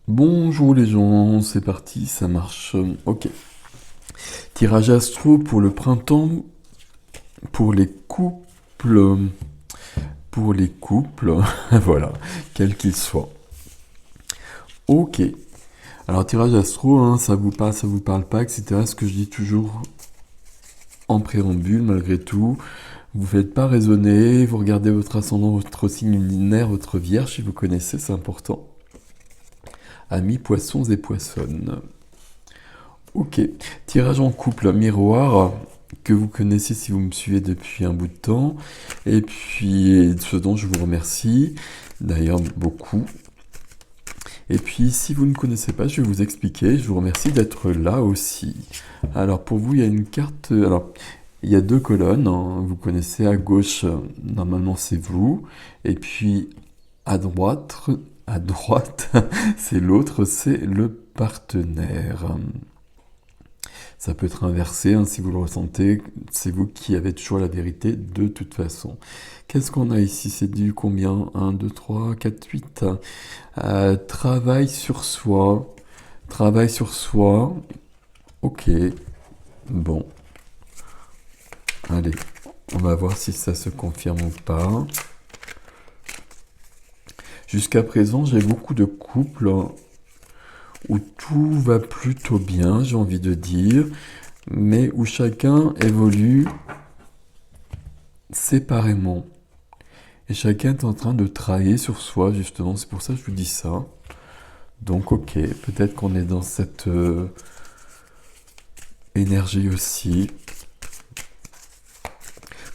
Bonjour les gens, c'est parti, ça marche. Ok. Tirage astro pour le printemps, pour les couples, pour les couples, voilà, quels qu'ils soient. Ok. Alors tirage astro, hein, ça vous parle pas, etc. Ce que je dis toujours en préambule, malgré tout, vous faites pas raisonner, vous regardez votre ascendant, votre signe lunaire, votre vierge, si vous connaissez, c'est important. Amis poissons et poissonnes. Ok, tirage en couple miroir que vous connaissez si vous me suivez depuis un bout de temps. Et puis, ce dont je vous remercie, d'ailleurs beaucoup. Et puis, si vous ne connaissez pas, je vais vous expliquer. Je vous remercie d'être là aussi. Alors, pour vous, il y a une carte. Alors, il y a deux colonnes, hein. Vous connaissez à gauche, normalement, c'est vous. Et puis, à droite, à droite, c'est l'autre, c'est le partenaire. Ça peut être inversé, hein, si vous le ressentez, c'est vous qui avez toujours la vérité de toute façon. Qu'est-ce qu'on a ici? C'est du combien? 1, 2, 3, 4, 8. Travail sur soi. Travail sur soi. Ok. Bon. Allez. On va voir si ça se confirme ou pas. Jusqu'à présent, j'ai beaucoup de couples où tout va plutôt bien, j'ai envie de dire, mais où chacun évolue séparément. Et chacun est en train de travailler sur soi, justement. C'est pour ça que je vous dis ça. Donc, ok, peut-être qu'on est dans cette énergie aussi.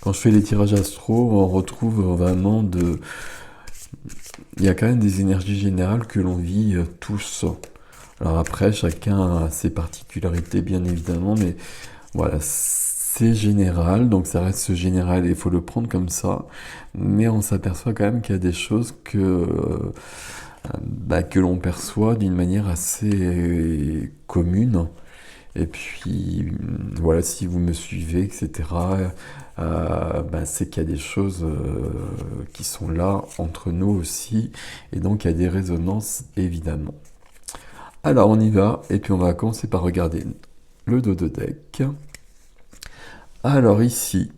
Quand je fais les tirages astro, on retrouve vraiment de... Il y a quand même des énergies générales que l'on vit tous. Alors après, chacun a ses particularités, bien évidemment, mais voilà, c'est général, donc ça reste général et il faut le prendre comme ça. Mais on s'aperçoit quand même qu'il y a des choses que l'on perçoit d'une manière assez commune. Et puis, voilà, si vous me suivez, etc., c'est qu'il y a des choses qui sont là entre nous aussi. Et donc, il y a des résonances, évidemment. Alors, on y va. Et puis, on va commencer par regarder le dos de deck. Alors ici,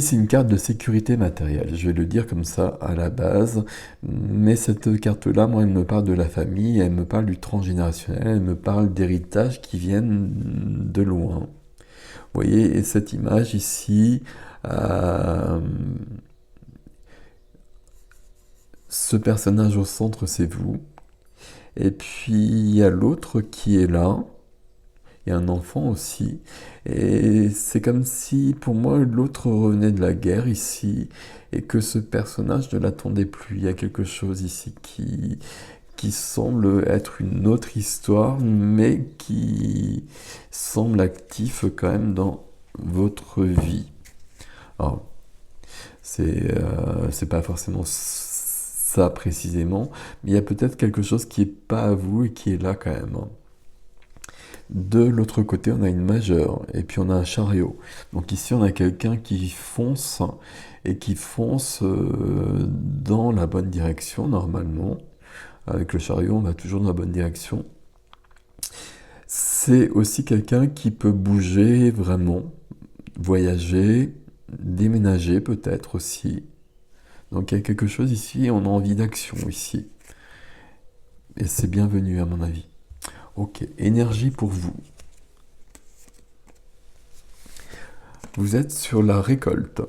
c'est une carte de sécurité matérielle. Je vais le dire comme ça à la base. Mais cette carte-là, moi, elle me parle de la famille, elle me parle du transgénérationnel, elle me parle d'héritages qui viennent de loin. Vous voyez, et cette image ici, euh, ce personnage au centre, c'est vous. Et puis, il y a l'autre qui est là. Il y a un enfant aussi. Et c'est comme si, pour moi, l'autre revenait de la guerre ici, et que ce personnage ne l'attendait plus. Il y a quelque chose ici qui semble être une autre histoire, mais qui semble actif quand même dans votre vie. Alors, c'est pas forcément ça précisément, mais il y a peut-être quelque chose qui est pas à vous et qui est là quand même, hein. De l'autre côté, on a une majeure et puis on a un chariot. Donc ici, on a quelqu'un qui fonce et qui fonce dans la bonne direction normalement. Avec le chariot, on va toujours dans la bonne direction. C'est aussi quelqu'un qui peut bouger vraiment, voyager, déménager peut-être aussi. Donc il y a quelque chose ici, on a envie d'action ici. Et c'est bienvenu à mon avis. Ok, énergie pour vous. Vous êtes sur la récolte.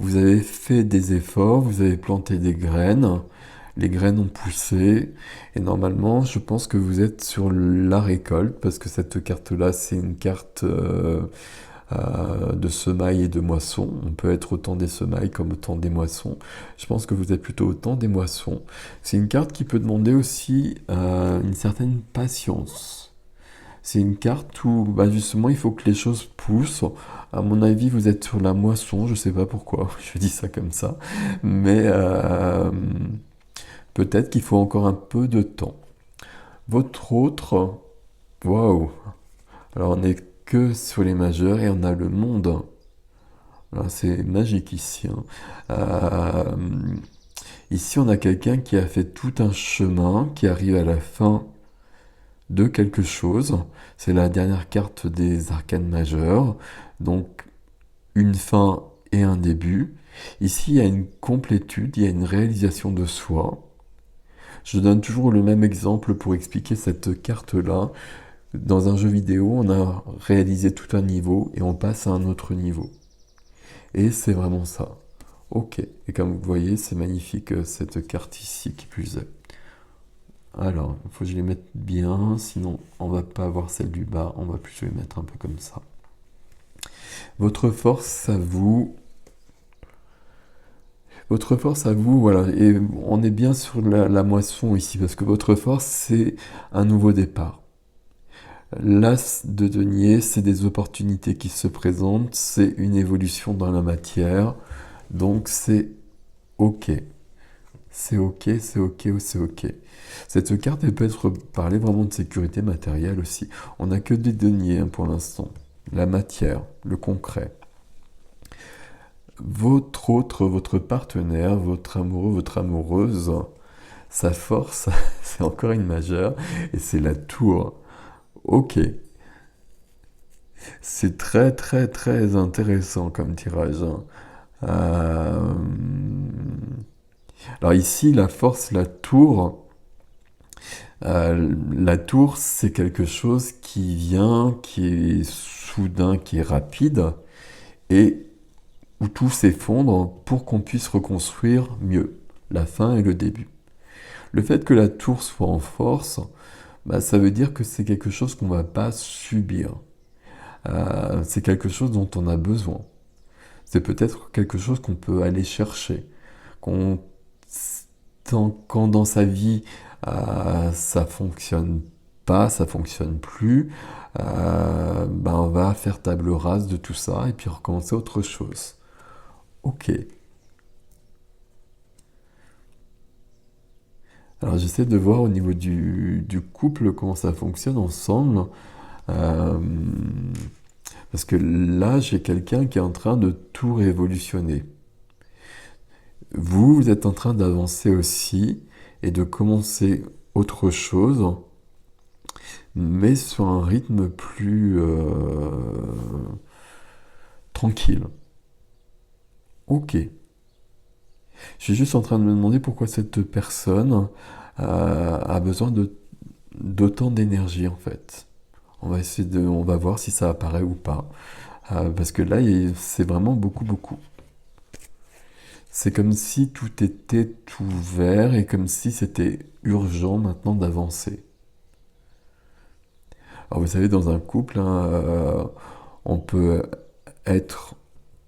Vous avez fait des efforts, vous avez planté des graines, les graines ont poussé, et normalement, je pense que vous êtes sur la récolte, parce que cette carte-là, c'est une carte de semailles et de moissons. On peut être autant des semailles comme autant des moissons. Je pense que vous êtes plutôt autant des moissons. C'est une carte qui peut demander aussi une certaine patience. C'est une carte où justement il faut que les choses poussent. À mon avis, vous êtes sur la moisson, je sais pas pourquoi, je dis ça comme ça, mais peut-être qu'il faut encore un peu de temps. Votre autre, waouh! Alors on n'est que sur les majeurs et on a le monde. Alors, c'est magique ici, hein. Ici, on a quelqu'un qui a fait tout un chemin, qui arrive à la fin de quelque chose. C'est la dernière carte des arcanes majeurs. Donc, une fin et un début. Ici, il y a une complétude, il y a une réalisation de soi. Je donne toujours le même exemple pour expliquer cette carte-là. Dans un jeu vidéo, on a réalisé tout un niveau et on passe à un autre niveau. Et c'est vraiment ça. Ok. Et comme vous voyez, c'est magnifique cette carte ici qui plus est. Alors, il faut que je les mette bien, sinon on va pas avoir celle du bas, on va plutôt les mettre un peu comme ça. Votre force à vous. Votre force à vous, voilà, et on est bien sur la moisson ici, parce que votre force, c'est un nouveau départ. L'as de denier, c'est des opportunités qui se présentent, c'est une évolution dans la matière, donc c'est ok. C'est ok, c'est ok, c'est ok. Cette carte, elle peut être parler vraiment de sécurité matérielle aussi. On n'a que des deniers hein, pour l'instant. La matière, le concret. Votre partenaire, votre amoureux, votre amoureuse, sa force, c'est encore une majeure, et c'est la tour. Ok. C'est très très très intéressant comme tirage, hein. Euh, Alors ici, la force, la tour, c'est quelque chose qui vient, qui est soudain, qui est rapide, et où tout s'effondre pour qu'on puisse reconstruire mieux la fin et le début. Le fait que la tour soit en force, bah, ça veut dire que c'est quelque chose qu'on ne va pas subir. C'est quelque chose dont on a besoin. C'est peut-être quelque chose qu'on peut aller chercher. Qu'on, quand dans sa vie, ça fonctionne pas, ça fonctionne plus, ben on va faire table rase de tout ça et puis recommencer autre chose. Ok. Alors j'essaie de voir au niveau du couple comment ça fonctionne ensemble. Euh, Parce que là, j'ai quelqu'un qui est en train de tout révolutionner. Vous êtes en train d'avancer aussi et de commencer autre chose, mais sur un rythme plus tranquille. Ok. Je suis juste en train de me demander pourquoi cette personne a besoin d'autant d'énergie en fait. On va voir si ça apparaît ou pas. Parce que là, c'est vraiment beaucoup, beaucoup. C'est comme si tout était ouvert et comme si c'était urgent maintenant d'avancer. Alors vous savez, dans un couple, hein, on peut être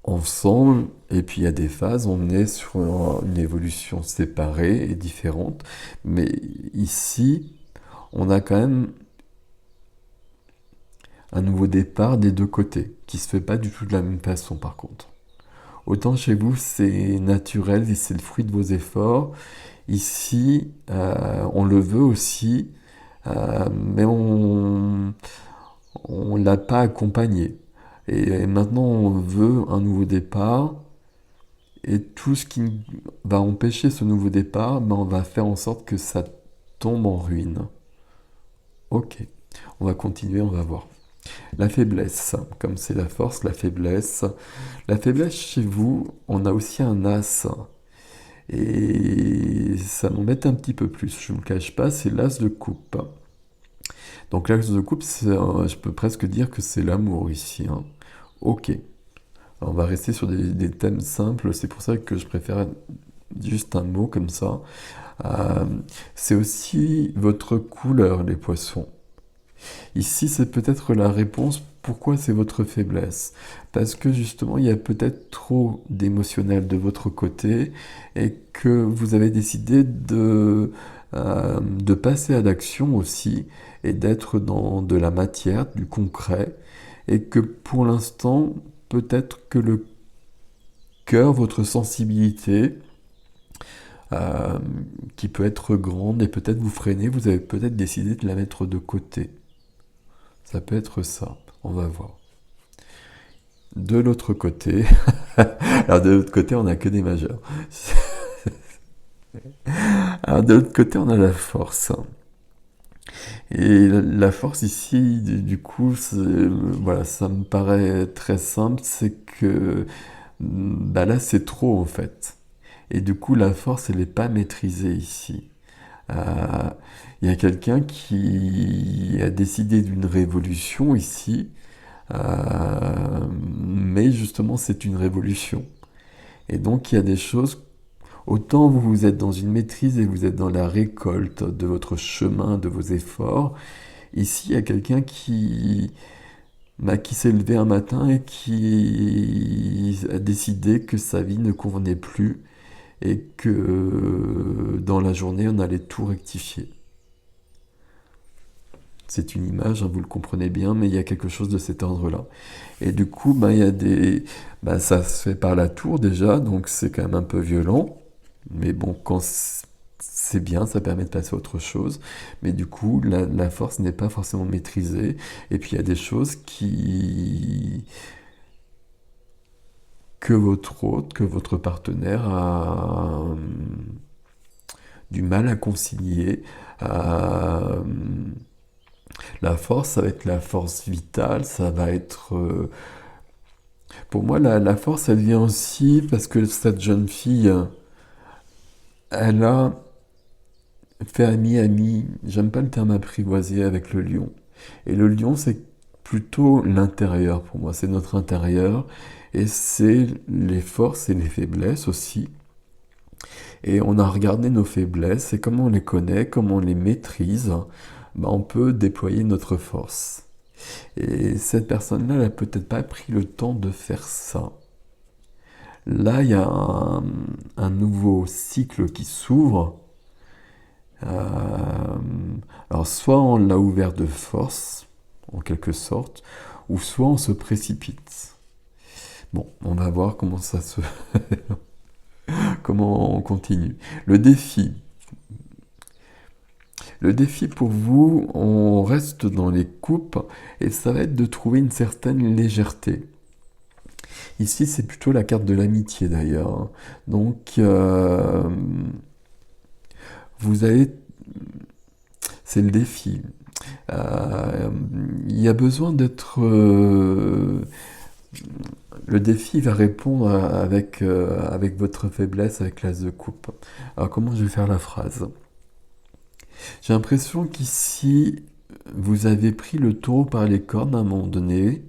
ensemble et puis il y a des phases, on est sur une évolution séparée et différente. Mais ici, on a quand même un nouveau départ des deux côtés, qui se fait pas du tout de la même façon par contre. Autant chez vous, c'est naturel et c'est le fruit de vos efforts. Ici, on le veut aussi, mais on l'a pas accompagné. Et maintenant, on veut un nouveau départ. Et tout ce qui va empêcher ce nouveau départ, ben, on va faire en sorte que ça tombe en ruine. Ok, on va continuer, on va voir. La faiblesse, comme c'est la force, la faiblesse. La faiblesse chez vous, on a aussi un as. Et ça m'embête un petit peu plus, je ne vous le cache pas, c'est l'as de coupe. Donc l'as de coupe, je peux presque dire que c'est l'amour ici, hein. Ok, alors, on va rester sur des thèmes simples, c'est pour ça que je préfère juste un mot comme ça. Euh, c'est aussi votre couleur, les poissons. Ici, c'est peut-être la réponse pourquoi c'est votre faiblesse. Parce que justement, il y a peut-être trop d'émotionnel de votre côté et que vous avez décidé de passer à l'action aussi et d'être dans de la matière, du concret. Et que pour l'instant, peut-être que le cœur, votre sensibilité, euh, qui peut être grande et peut-être vous freiner, vous avez peut-être décidé de la mettre de côté. Ça peut être ça, on va voir. De l'autre côté, alors de l'autre côté, on n'a que des majeurs. Alors de l'autre côté, on a la force. Et la force ici, du coup, voilà, ça me paraît très simple, c'est que bah là, c'est trop en fait. Et du coup, la force, elle n'est pas maîtrisée ici. Euh, Il y a quelqu'un qui a décidé d'une révolution ici, mais justement, c'est une révolution. Et donc, il y a des choses, autant vous êtes dans une maîtrise et vous êtes dans la récolte de votre chemin, de vos efforts, ici, il y a quelqu'un qui s'est levé un matin et qui a décidé que sa vie ne convenait plus et que dans la journée, on allait tout rectifier. C'est une image, hein, vous le comprenez bien, mais il y a quelque chose de cet ordre-là. Et du coup, bah, il y a ça se fait par la tour déjà, donc c'est quand même un peu violent. Mais bon, quand c'est bien, ça permet de passer à autre chose. Mais du coup, la force n'est pas forcément maîtrisée. Et puis il y a des choses que votre hôte, que votre partenaire a du mal à concilier. Euh, la force, ça va être la force vitale, ça va être... pour moi, la force, elle vient aussi parce que cette jeune fille, elle a fait ami, j'aime pas le terme apprivoisé avec le lion. Et le lion, c'est plutôt l'intérieur pour moi, c'est notre intérieur. Et c'est les forces et les faiblesses aussi. Et on a regardé nos faiblesses et comment on les connaît, comment on les maîtrise, bah, on peut déployer notre force. Et cette personne-là, elle n'a peut-être pas pris le temps de faire ça. Là, il y a un nouveau cycle qui s'ouvre. Euh, alors, soit on l'a ouvert de force, en quelque sorte, ou soit on se précipite. Bon, on va voir comment on continue. Le défi. Le défi pour vous, on reste dans les coupes et ça va être de trouver une certaine légèreté. Ici, c'est plutôt la carte de l'amitié d'ailleurs, hein. Donc, vous allez... C'est le défi. Euh, il y a besoin d'être... le défi va répondre avec votre faiblesse, avec l'as de coupe. Alors, comment je vais faire la phrase? J'ai l'impression qu'ici, vous avez pris le taureau par les cornes à un moment donné,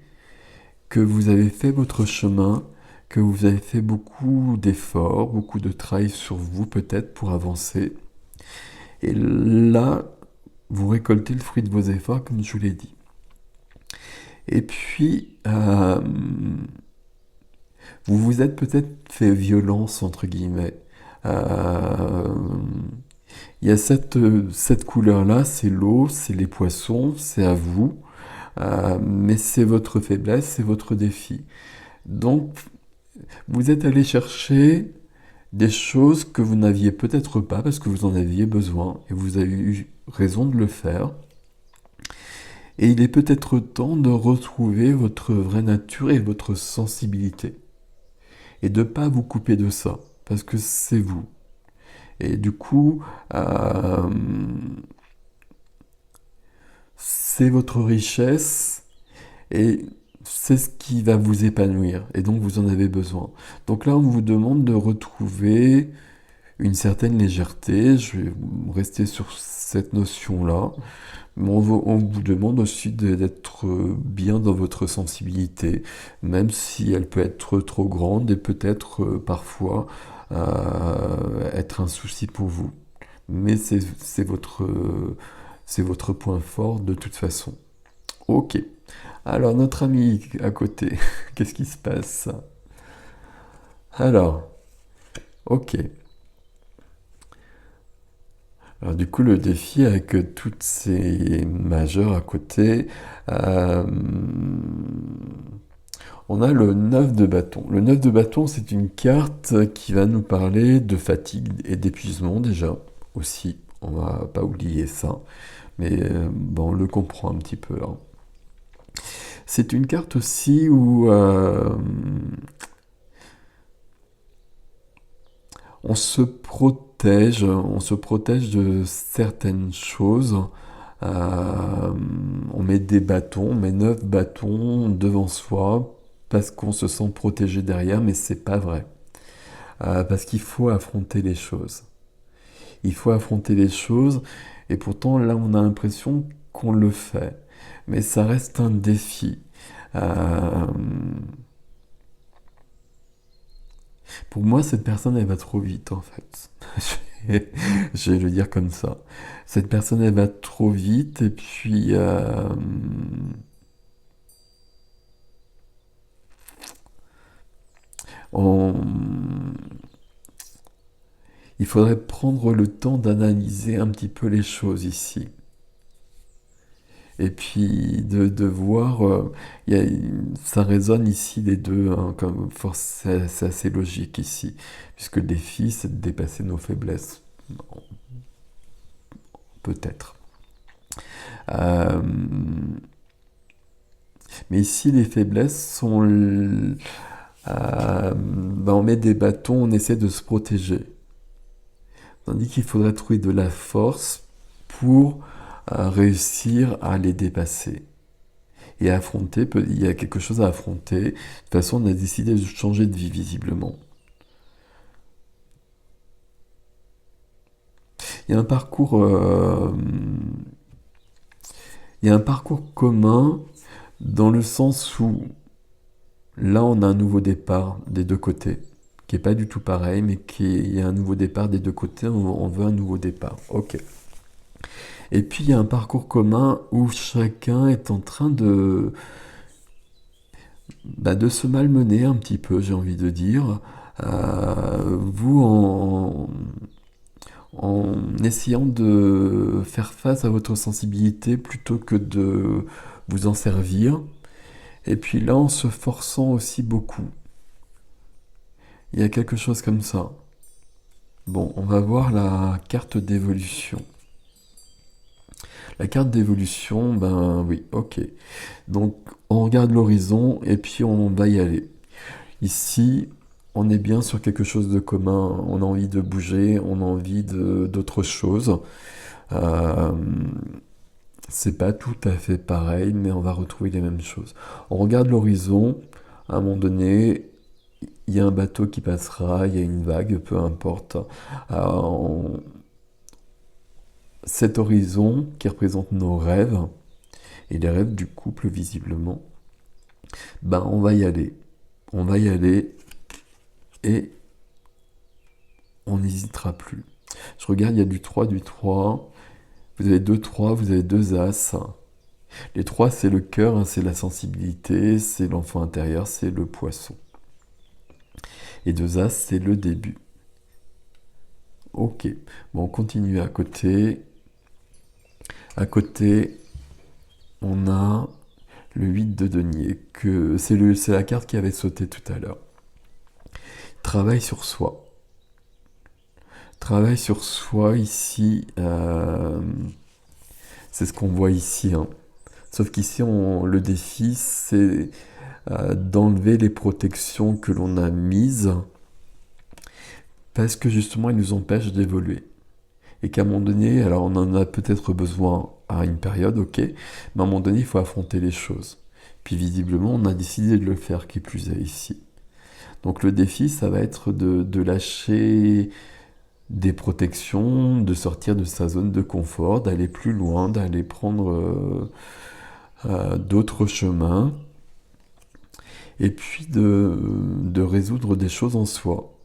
que vous avez fait votre chemin, que vous avez fait beaucoup d'efforts, beaucoup de travail sur vous peut-être pour avancer. Et là, vous récoltez le fruit de vos efforts, comme je vous l'ai dit. Et puis, vous vous êtes peut-être fait violence, entre guillemets. Euh, Il y a cette couleur-là, c'est l'eau, c'est les poissons, c'est à vous. Mais c'est votre faiblesse, c'est votre défi. Donc, vous êtes allé chercher des choses que vous n'aviez peut-être pas parce que vous en aviez besoin et vous avez eu raison de le faire. Et il est peut-être temps de retrouver votre vraie nature et votre sensibilité. Et de ne pas vous couper de ça, parce que c'est vous. Et du coup, c'est votre richesse et c'est ce qui va vous épanouir. Et donc vous en avez besoin. Donc là, on vous demande de retrouver une certaine légèreté. Je vais rester sur cette notion-là. Mais on vous demande aussi d'être bien dans votre sensibilité, même si elle peut être trop grande et peut-être parfois être un souci pour vous. Mais c'est votre point fort de toute façon. Ok. Alors, notre ami à côté, qu'est-ce qui se passe? Alors, ok. Alors du coup, le défi avec toutes ces majeures à côté, euh, on a le 9 de bâton. Le 9 de bâton, c'est une carte qui va nous parler de fatigue et d'épuisement déjà, aussi. On va pas oublier ça, mais bon, on le comprend un petit peu, hein. C'est une carte aussi où on se protège. on se protège de certaines choses. On met des bâtons, on met 9 bâtons devant soi parce qu'on se sent protégé derrière, mais c'est pas vrai. Parce qu'il faut affronter les choses. Il faut affronter les choses, et pourtant là on a l'impression qu'on le fait. Mais ça reste un défi. Euh, Pour moi, cette personne, elle va trop vite, en fait. Je vais le dire comme ça. Cette personne, elle va trop vite, et puis on- il faudrait prendre le temps d'analyser un petit peu les choses ici. Et puis de voir, ça résonne ici les deux, hein, comme force, c'est assez logique ici, puisque le défi, c'est de dépasser nos faiblesses, peut-être. Euh, mais ici, les faiblesses sont, ben, on met des bâtons, on essaie de se protéger, tandis qu'il faudrait trouver de la force pour réussir à les dépasser. Et affronter, il y a quelque chose à affronter. De toute façon, on a décidé de changer de vie visiblement. Il y a un parcours, il y a un parcours commun dans le sens où là, on a un nouveau départ des deux côtés, qui est pas du tout pareil, mais il y a un nouveau départ des deux côtés. On veut un nouveau départ. Ok. Et puis il y a un parcours commun où chacun est en train de se malmener un petit peu, j'ai envie de dire. Vous en essayant de faire face à votre sensibilité plutôt que de vous en servir. Et puis là, en se forçant aussi beaucoup. Il y a quelque chose comme ça. Bon, on va voir la carte d'évolution. La carte d'évolution, ben oui, ok. Donc, on regarde l'horizon et puis on va y aller. Ici, on est bien sur quelque chose de commun. On a envie de bouger, on a envie d'autre chose. Euh, c'est pas tout à fait pareil, mais on va retrouver les mêmes choses. On regarde l'horizon, à un moment donné, il y a un bateau qui passera, il y a une vague, peu importe. On- Cet horizon qui représente nos rêves, et les rêves du couple visiblement, ben on va y aller. On va y aller et on n'hésitera plus. Je regarde, il y a du 3, du 3. Vous avez 2 3, vous avez 2 As. Les 3, c'est le cœur, hein, c'est la sensibilité, c'est l'enfant intérieur, c'est le poisson. Et 2 As, c'est le début. Ok, bon, on continue à côté. À côté, on a le 8 de denier, que c'est la carte qui avait sauté tout à l'heure. Travail sur soi. Travail sur soi ici, c'est ce qu'on voit ici, hein. Sauf qu'ici, le défi, c'est d'enlever les protections que l'on a mises parce que justement, elles nous empêchent d'évoluer. Et qu'à un moment donné, alors on en a peut-être besoin à une période, ok, mais à un moment donné, il faut affronter les choses. Puis visiblement, on a décidé de le faire, qui plus est ici. Donc le défi, ça va être de lâcher des protections, de sortir de sa zone de confort, d'aller plus loin, d'aller prendre d'autres chemins, et puis de résoudre des choses en soi.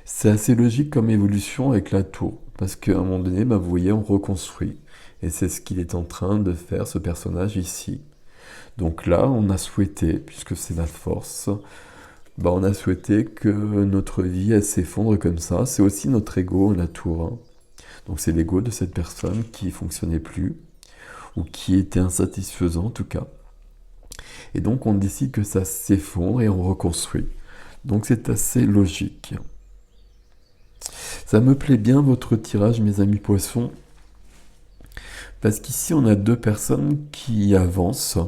C'est assez logique comme évolution avec la tour, parce qu'à un moment donné, bah, vous voyez, on reconstruit. Et c'est ce qu'il est en train de faire, ce personnage ici. Donc là, on a souhaité, puisque c'est la force, bah, on a souhaité que notre vie, elle s'effondre comme ça. C'est aussi notre ego, la tour, hein. Donc c'est l'ego de cette personne qui fonctionnait plus, ou qui était insatisfaisant en tout cas. Et donc on décide que ça s'effondre et on reconstruit. Donc c'est assez logique. Ça me plaît bien votre tirage, mes amis poissons, parce qu'ici on a deux personnes qui avancent.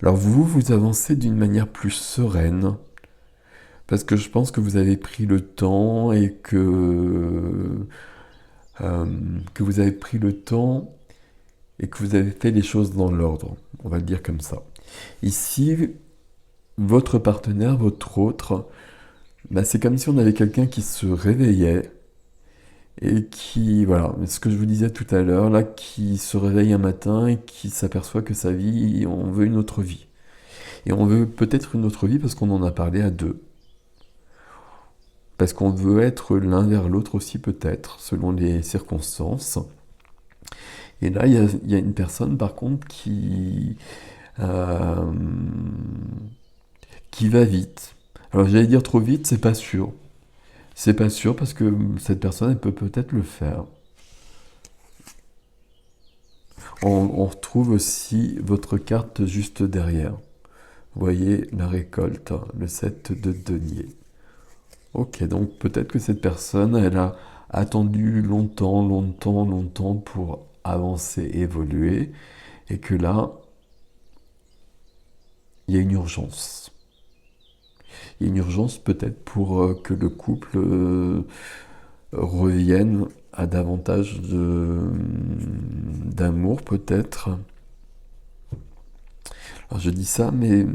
Alors vous avancez d'une manière plus sereine, Parce que je pense que vous avez pris le temps et euh, que vous avez pris le temps et que vous avez fait les choses dans l'ordre. On va le dire comme ça. Ici, votre partenaire, votre autre, bah, c'est comme si on avait quelqu'un qui se réveillait et qui, voilà, ce que je vous disais tout à l'heure, là, qui se réveille un matin et qui s'aperçoit que sa vie, on veut une autre vie. Et on veut peut-être une autre vie parce qu'on en a parlé à deux. Parce qu'on veut être l'un vers l'autre aussi peut-être, selon les circonstances. Et là, il y a une personne par contre euh, qui va vite. Alors j'allais dire trop vite, c'est pas sûr. C'est pas sûr parce que cette personne, elle peut peut-être le faire. On retrouve aussi votre carte juste derrière. Vous voyez la récolte, le 7 de denier. Ok, donc peut-être que cette personne, elle a attendu longtemps, longtemps, longtemps pour avancer, évoluer, et que là, il y a une urgence. Il y a une urgence peut-être pour que le couple revienne à davantage d'amour peut-être. Alors je dis ça, mais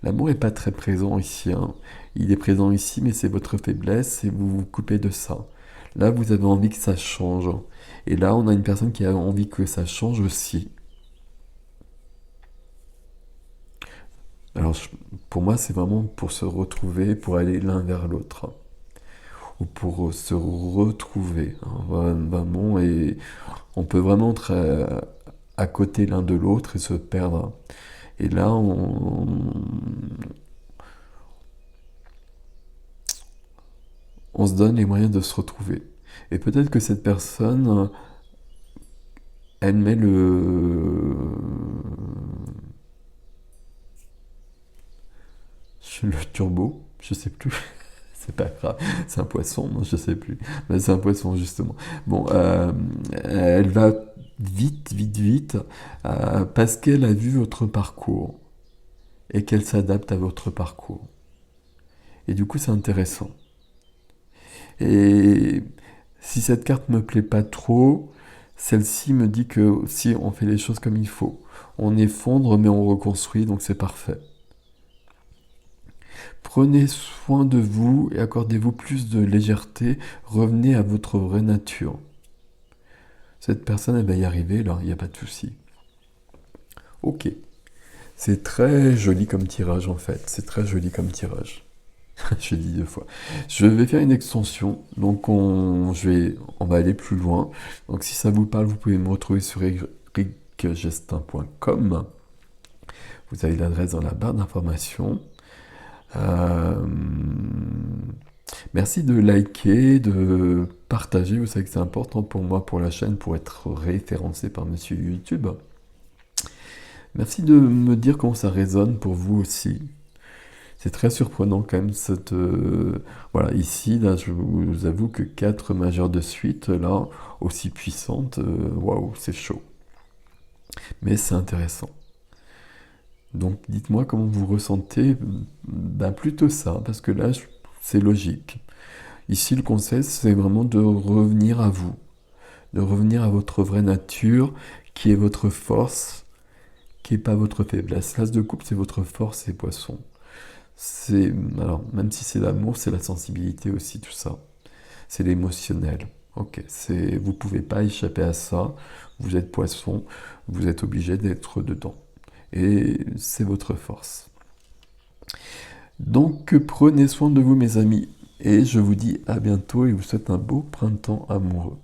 l'amour n'est pas très présent ici, hein. Il est présent ici, mais c'est votre faiblesse et vous vous coupez de ça. Là, vous avez envie que ça change. Et là, on a une personne qui a envie que ça change aussi. Alors, pour moi, c'est vraiment pour se retrouver, pour aller l'un vers l'autre. Ou pour se retrouver, hein, vraiment. Et on peut vraiment être à côté l'un de l'autre et se perdre. Et là, on se donne les moyens de se retrouver. Et peut-être que cette personne, elle met le turbo, je sais plus. C'est pas grave, c'est un poisson, non, je sais plus. Mais c'est un poisson justement. Bon, elle va vite, vite, vite, parce qu'elle a vu votre parcours et qu'elle s'adapte à votre parcours. Et du coup, c'est intéressant. Et si cette carte me plaît pas trop, celle-ci me dit que si on fait les choses comme il faut, on effondre mais on reconstruit, donc c'est parfait. Prenez soin de vous et accordez-vous plus de légèreté, revenez à votre vraie nature. Cette personne, elle va y arriver, là, il n'y a pas de souci. Ok. C'est très joli comme tirage en fait, c'est très joli comme tirage. Je l'ai dit deux fois. Je vais faire une extension, donc on va aller plus loin. Donc si ça vous parle, vous pouvez me retrouver sur ericgestin.com. Vous avez l'adresse dans la barre d'information. Euh, Merci de liker, de partager. Vous savez que c'est important pour moi, pour la chaîne, pour être référencé par Monsieur YouTube. Merci de me dire comment ça résonne pour vous aussi. C'est très surprenant quand même voilà, ici, là, je vous avoue que 4 majeures de suite, là, aussi puissantes, waouh, c'est chaud. Mais c'est intéressant. Donc dites-moi comment vous ressentez, ben, plutôt ça, parce que là, c'est logique. Ici, le conseil, c'est vraiment de revenir à vous, de revenir à votre vraie nature, qui est votre force, qui n'est pas votre faiblesse. L'as de coupe, c'est votre force, c'est poisson. Alors, même si c'est l'amour, c'est la sensibilité aussi, tout ça. C'est l'émotionnel. Ok, vous pouvez pas échapper à ça. Vous êtes poisson, vous êtes obligé d'être dedans. Et c'est votre force. Donc, prenez soin de vous, mes amis. Et je vous dis à bientôt et vous souhaite un beau printemps amoureux.